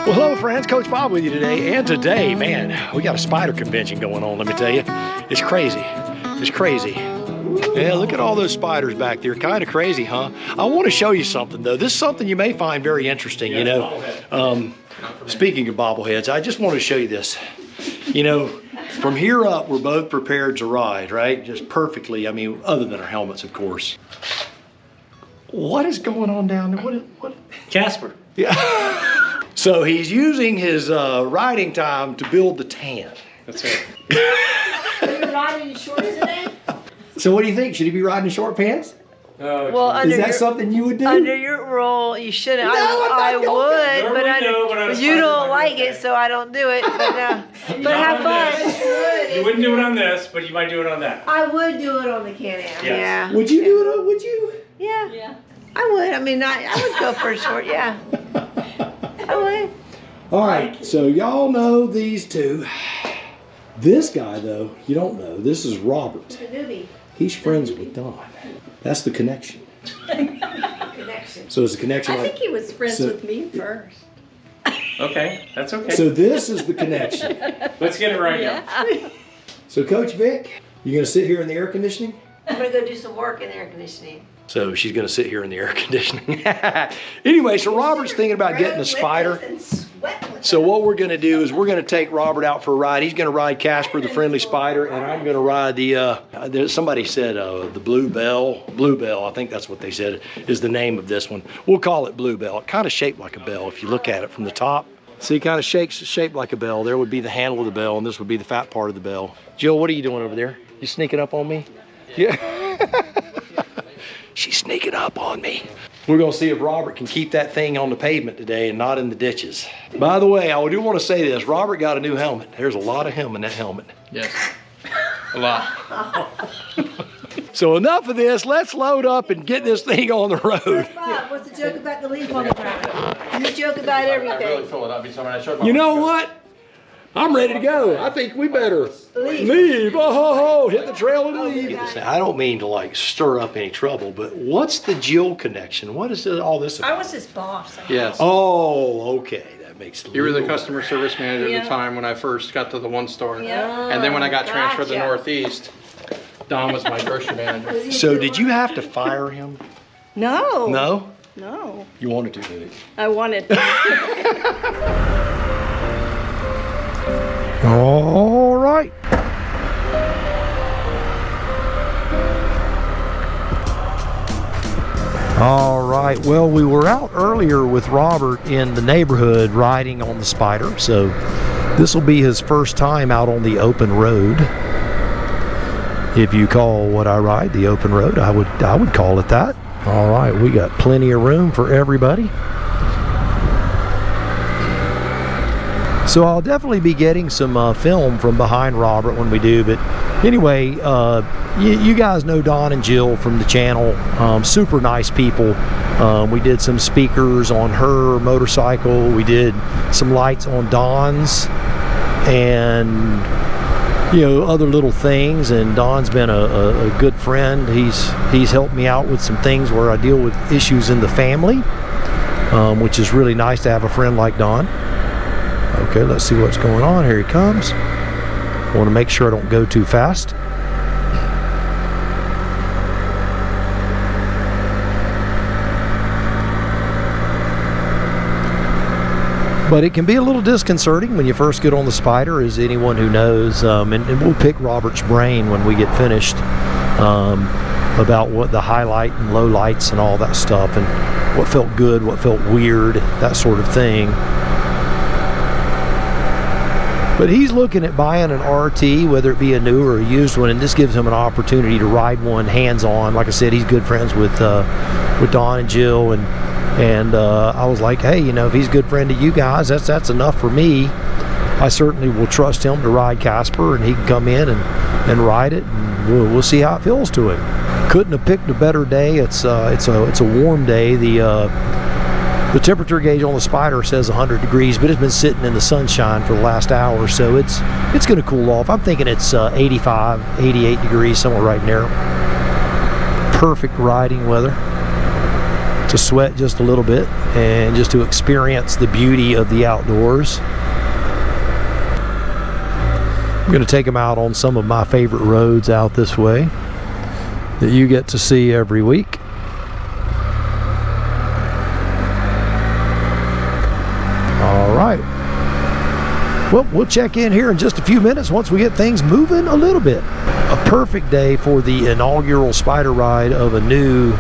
Well, hello friends, Coach Bob with you today, and today, man, we got a spider convention going on, let me tell you. It's crazy, it's crazy. Yeah, look at all those spiders back there, kind of crazy, huh? I want to show you something though. This is something you may find very interesting, you know. Speaking of bobbleheads, I just want to show you this. You know, from here up, we're both prepared to ride, right? Just perfectly, I mean, other than our helmets, of course. What is going on down there? What? Casper. Yeah. So he's using his riding time to build the tan. That's right. Are you riding in shorts today? So what do you think? Should he be riding in short pants? Oh, well, is that something you would do? Under your rule, you shouldn't. No, I would, but you don't like it, it, so I don't do it. But, but have fun. You wouldn't do it on this, but you might do it on that. I would do it on the Can-Am. Yes. Yeah. Would you do it on, would you? Yeah. Yeah. I would. I mean, I would go for a short, yeah. I would. All right, so y'all know these two. This guy, though, you don't know. This is Robert. He's a newbie. He's friends with Don. That's the connection. Connection. So it's a connection. I think he was friends with me first. Okay, that's okay. So this is the connection. Let's get it right now. So Coach Vic, you gonna sit here in the air conditioning? I'm going to go do some work in air conditioning. So she's gonna sit here in the air conditioning. Anyway, so Robert's thinking about getting a spider. So what we're gonna do is we're gonna take Robert out for a ride. He's gonna ride Casper, the friendly spider, and I'm gonna ride the, somebody said the Bluebell. Bluebell, I think that's what they said, is the name of this one. We'll call it Bluebell. It kind of shaped like a bell if you look at it from the top. See, kind of shaped like a bell. There would be the handle of the bell, and this would be the fat part of the bell. Jill, what are you doing over there? You sneaking up on me? Yeah. She's sneaking up on me. We're gonna see if Robert can keep that thing on the pavement today and not in the ditches. By the way, I do want to say this. Robert got a new helmet. There's a lot of him in that helmet. Yes, a lot. So enough of this. Let's load up and get this thing on the road. Bob, what's the joke about the leaf on the ground? You joke about everything. You know what? I'm ready to go. I think we better leave. Oh, hit the trail and leave. I don't mean to like stir up any trouble, but what's the Jill connection? What is all this about? I was his boss. Yes. Oh, okay. That makes You were the customer service manager at the time when I first got to the one store. Yeah. And then when I got transferred to Northeast, Don was my grocery manager. So did you have to fire him? No. No? No. You wanted to, did you? I wanted to. All right. All right, well, we were out earlier with Robert in the neighborhood riding on the Spider, so this will be his first time out on the open road. If you call what I ride the open road, I would call it that. All right, we got plenty of room for everybody. So I'll definitely be getting some film from behind Robert when we do, but anyway, you guys know Don and Jill from the channel, super nice people. We did some speakers on her motorcycle, we did some lights on Don's, and you know, other little things, and Don's been a good friend. He's helped me out with some things where I deal with issues in the family, which is really nice to have a friend like Don. Okay, let's see what's going on. Here he comes. I want to make sure I don't go too fast. But it can be a little disconcerting when you first get on the Spider, as anyone who knows, and we'll pick Robert's brain when we get finished about what the highlight and low lights and all that stuff, and what felt good, what felt weird, that sort of thing. But he's looking at buying an RT, whether it be a new or a used one, and this gives him an opportunity to ride one hands-on. Like I said, he's good friends with Don and Jill, and I was like, hey, you know, if he's a good friend to you guys, that's enough for me. I certainly will trust him to ride Casper, and he can come in and ride it, and we'll see how it feels to him. Couldn't have picked a better day. It's a warm day. The temperature gauge on the Spider says 100 degrees, but it's been sitting in the sunshine for the last hour, so it's going to cool off. I'm thinking it's 85, 88 degrees, somewhere right in there. Perfect riding weather. to sweat just a little bit and just to experience the beauty of the outdoors. I'm going to take them out on some of my favorite roads out this way that you get to see every week. All right. Well, we'll check in here in just a few minutes once we get things moving a little bit. A perfect day for the inaugural Spyder ride of a new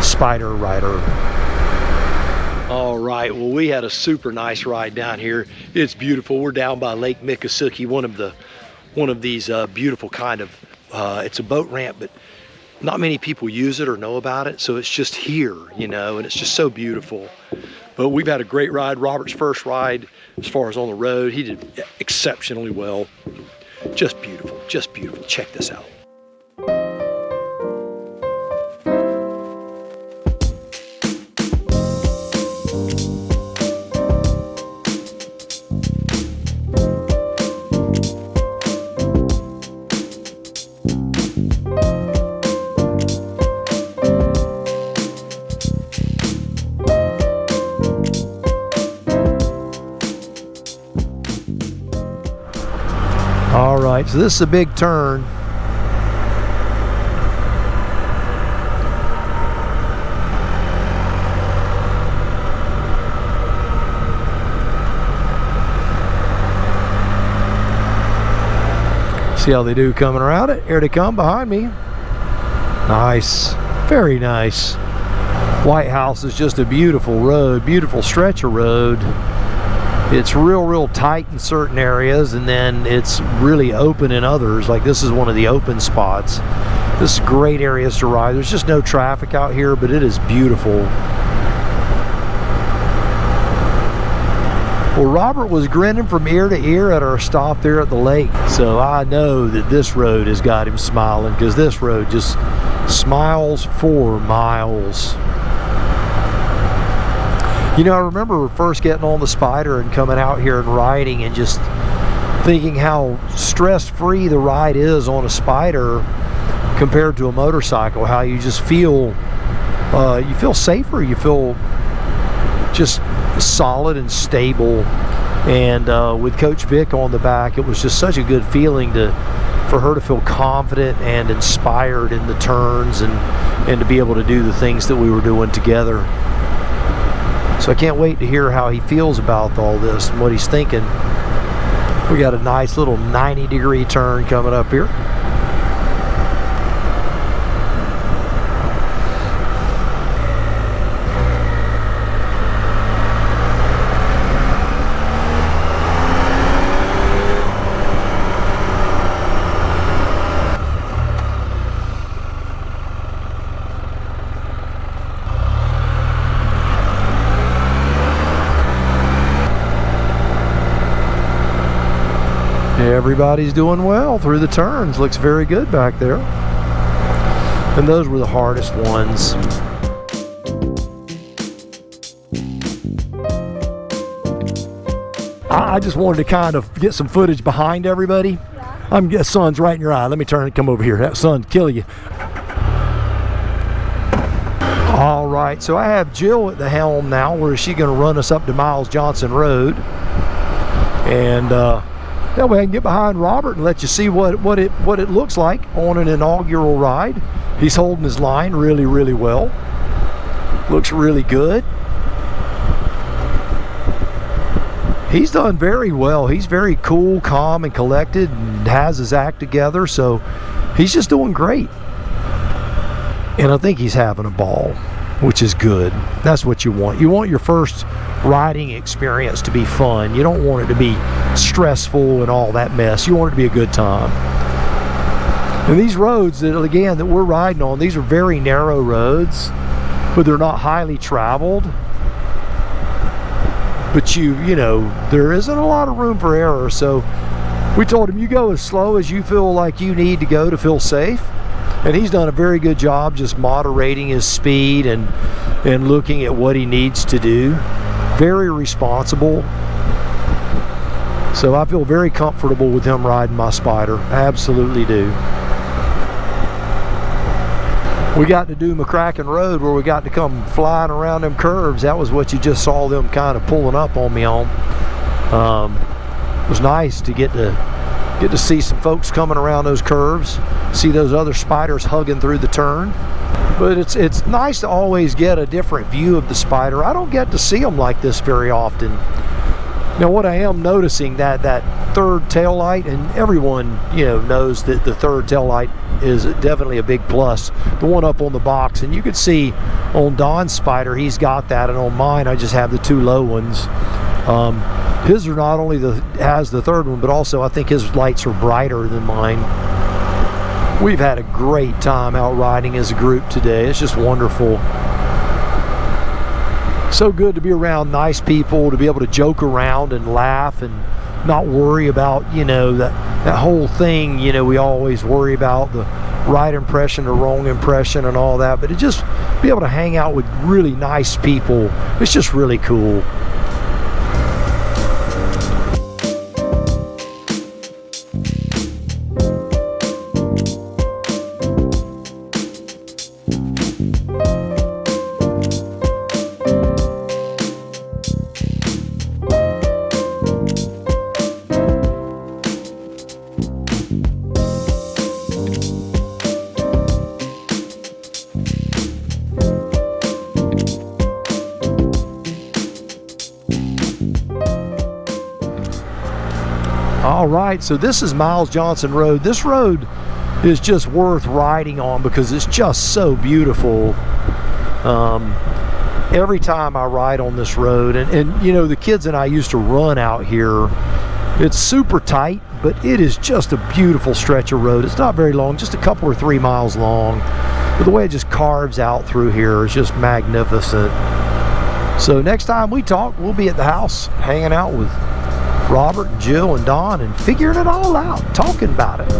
Spyder Ryder. All right, well, we had a super nice ride down here. It's beautiful. We're down by Lake Miccosukee, one of these beautiful kind of, it's a boat ramp, but not many people use it or know about it, so it's just here, you know, and it's just so beautiful. But we've had a great ride. Robert's first ride as far as on the road. He did exceptionally well. Just beautiful, just beautiful. Check this out. All right, so this is a big turn. See how they do coming around it? Here they come behind me. Nice, very nice. White House is just a beautiful road, beautiful stretch of road. It's real tight in certain areas, and then it's really open in others. Like this is one of the open spots. This is great areas to ride. There's just no traffic out here, but it is beautiful. Well, Robert was grinning from ear to ear at our stop there at the lake. So I know that this road has got him smiling, because this road just smiles for miles. You know, I remember first getting on the Spyder and coming out here and riding and just thinking how stress-free the ride is on a Spyder compared to a motorcycle. How you just feel, you feel safer. You feel just solid and stable. And with Coach Vic on the back, it was just such a good feeling for her to feel confident and inspired in the turns and to be able to do the things that we were doing together. So I can't wait to hear how he feels about all this and what he's thinking. We got a nice little 90-degree turn coming up here. Everybody's doing well through the turns. Looks very good back there. And those were the hardest ones. I just wanted to kind of get some footage behind everybody. Yeah. Sun's right in your eye. Let me turn and come over here. That sun kill you. All right, so I have Jill at the helm now. Where is she going to run us up to Miles Johnson Road? And that way I can get behind Robert and let you see what it looks like on an inaugural ride. He's holding his line really well. Looks really good. He's done very well. He's very cool, calm, and collected, and has his act together. So he's just doing great. And I think he's having a ball, which is good. That's what you want. You want your first riding experience to be fun. You don't want it to be stressful and all that mess. You want it to be a good time. And these roads that we're riding on, these are very narrow roads, but they're not highly traveled. But you know, there isn't a lot of room for error. So we told him, you go as slow as you feel like you need to go to feel safe. And he's done a very good job just moderating his speed and looking at what he needs to do. Very responsible. So I feel very comfortable with him riding my Spyder. I absolutely do. We got to do McCracken Road where we got to come flying around them curves. That was what you just saw them kind of pulling up on me on. It was nice to get to see some folks coming around those curves, see those other Spyders hugging through the turn. But it's nice to always get a different view of the Spyder. I don't get to see them like this very often. Now what I am noticing that third tail light, and everyone knows that the third tail light is definitely a big plus. The one up on the box, and you could see on Don's Spyder he's got that, and on mine I just have the two low ones. His are not only has the third one, but also I think his lights are brighter than mine. We've had a great time out riding as a group today. It's just wonderful. So good to be around nice people, to be able to joke around and laugh and not worry about, that whole thing, we always worry about the right impression, the wrong impression and all that. But to just be able to hang out with really nice people, it's just really cool. All right, so this is Miles Johnson Road. This road is just worth riding on because it's just so beautiful. Every time I ride on this road, and the kids and I used to run out here. It's super tight, but it is just a beautiful stretch of road. It's not very long, just a couple or 3 miles long, but the way it just carves out through here is just magnificent. So next time we talk, we'll be at the house hanging out with Robert, and Jill, and Don, and figuring it all out, talking about it.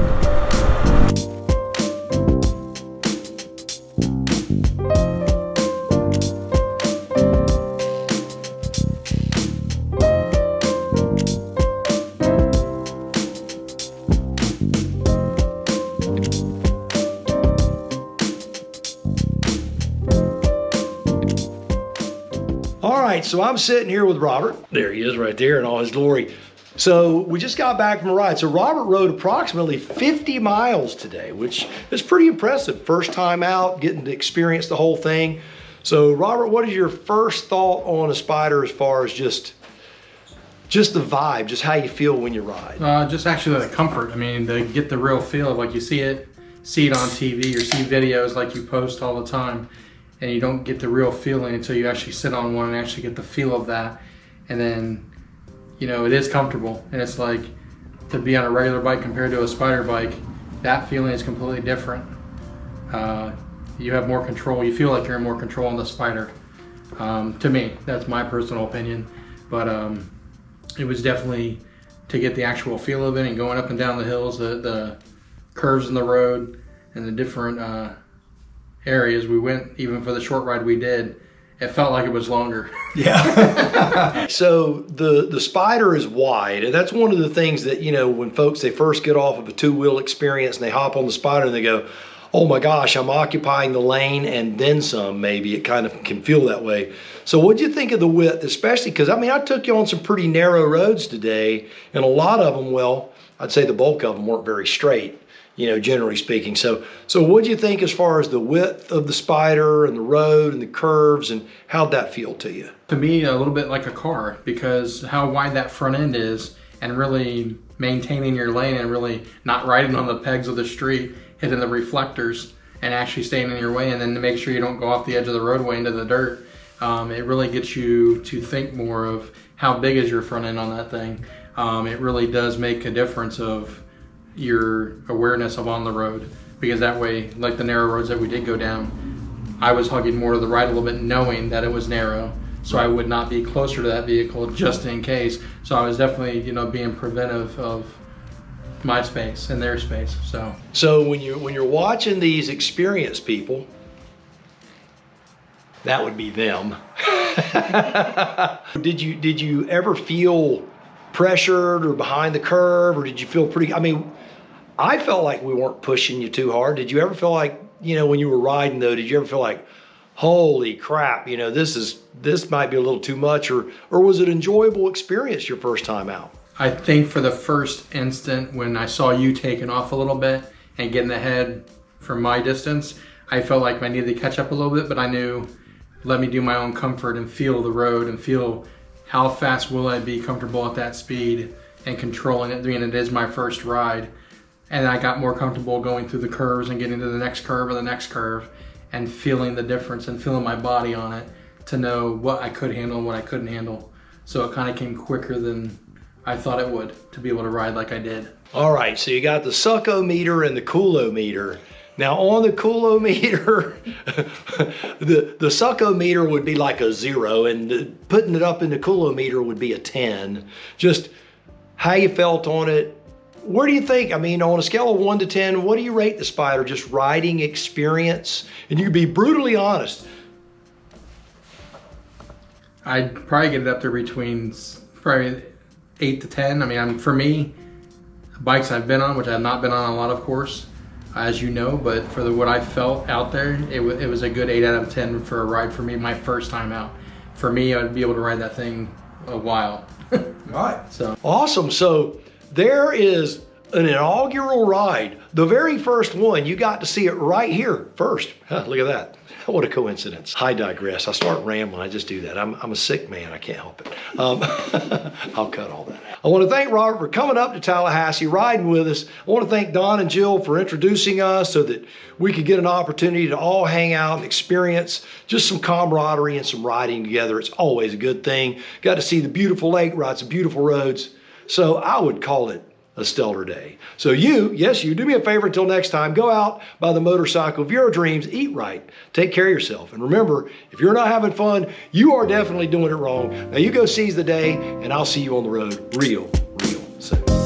All right, so I'm sitting here with Robert. There he is right there in all his glory. So we just got back from a ride. So Robert rode approximately 50 miles today, which is pretty impressive. First time out, getting to experience the whole thing. So Robert, what is your first thought on a Spyder as far as just the vibe, just how you feel when you ride? Just actually the comfort. I mean, to get the real feel of, like, you see it on TV or see videos like you post all the time, and you don't get the real feeling until you actually sit on one and actually get the feel of that. And then, it is comfortable, and it's like to be on a regular bike compared to a Spyder bike, that feeling is completely different. You have more control. You feel like you're in more control on the Spyder. To me, that's my personal opinion. But it was definitely to get the actual feel of it, and going up and down the hills, the curves in the road, and the different areas we went, even for the short ride we did. It felt like it was longer. Yeah. So the Spyder is wide, and that's one of the things that, when folks, they first get off of a two-wheel experience and they hop on the Spyder and they go, oh my gosh, I'm occupying the lane and then some, maybe. It kind of can feel that way. So what'd you think of the width, especially because, I took you on some pretty narrow roads today, and a lot of them, well, I'd say the bulk of them weren't very straight, generally speaking. So what'd you think as far as the width of the Spyder and the road and the curves, and how'd that feel to you? To me, a little bit like a car, because how wide that front end is, and really maintaining your lane and really not riding on the pegs of the street, hitting the reflectors and actually staying in your way, and then to make sure you don't go off the edge of the roadway into the dirt. It really gets you to think more of how big is your front end on that thing. It really does make a difference of your awareness of on the road, because that way, like the narrow roads that we did go down, I was hugging more to the right a little bit, knowing that it was narrow, so I would not be closer to that vehicle just in case. So I was definitely, being preventive of my space and their space. So when you're watching these experienced people, that would be them. Did you ever feel pressured or behind the curve, or did you feel pretty? I felt like we weren't pushing you too hard. Did you ever feel like you know, when you were riding though, did you ever feel like, holy crap, you know, this might be a little too much, or was it an enjoyable experience your first time out? I think for the first instant when I saw you taking off a little bit and getting ahead for my distance, I felt like I needed to catch up a little bit, but I knew, let me do my own comfort and feel the road and feel how fast will I be comfortable at that speed and controlling it. I mean, it is my first ride. And I got more comfortable going through the curves and getting to the next curve and the next curve and feeling the difference and feeling my body on it to know what I could handle and what I couldn't handle. So it kind of came quicker than I thought it would to be able to ride like I did. All right, so you got the succo-meter and the cool-o-meter. Now on the cool-o-meter, the succo-meter would be like a 0, and putting it up in the cool-o-meter would be a 10. Just how you felt on it. Where do you think, I mean, on a scale of 1 to 10, what do you rate the Spyder, just riding experience? And you can be brutally honest. I'd probably get it up there between probably 8 to 10. I mean, for me, bikes I've been on, which I've not been on a lot, of course, as you know, but for what I felt out there, it was a good 8 out of 10 for a ride for me, my first time out. For me, I'd be able to ride that thing a while. All right. So awesome. So there is an inaugural ride. The very first one, you got to see it right here first. Huh, look at that. What a coincidence. I digress. I start rambling. I just do that. I'm a sick man. I can't help it. I'll cut all that out. I want to thank Robert for coming up to Tallahassee, riding with us. I want to thank Don and Jill for introducing us so that we could get an opportunity to all hang out and experience just some camaraderie and some riding together. It's always a good thing. Got to see the beautiful lake, ride some beautiful roads. So I would call it a stellar day. So yes, you do me a favor until next time. Go out, buy the motorcycle of your dreams, eat right, take care of yourself. And remember, if you're not having fun, you are definitely doing it wrong. Now you go seize the day, and I'll see you on the road real soon.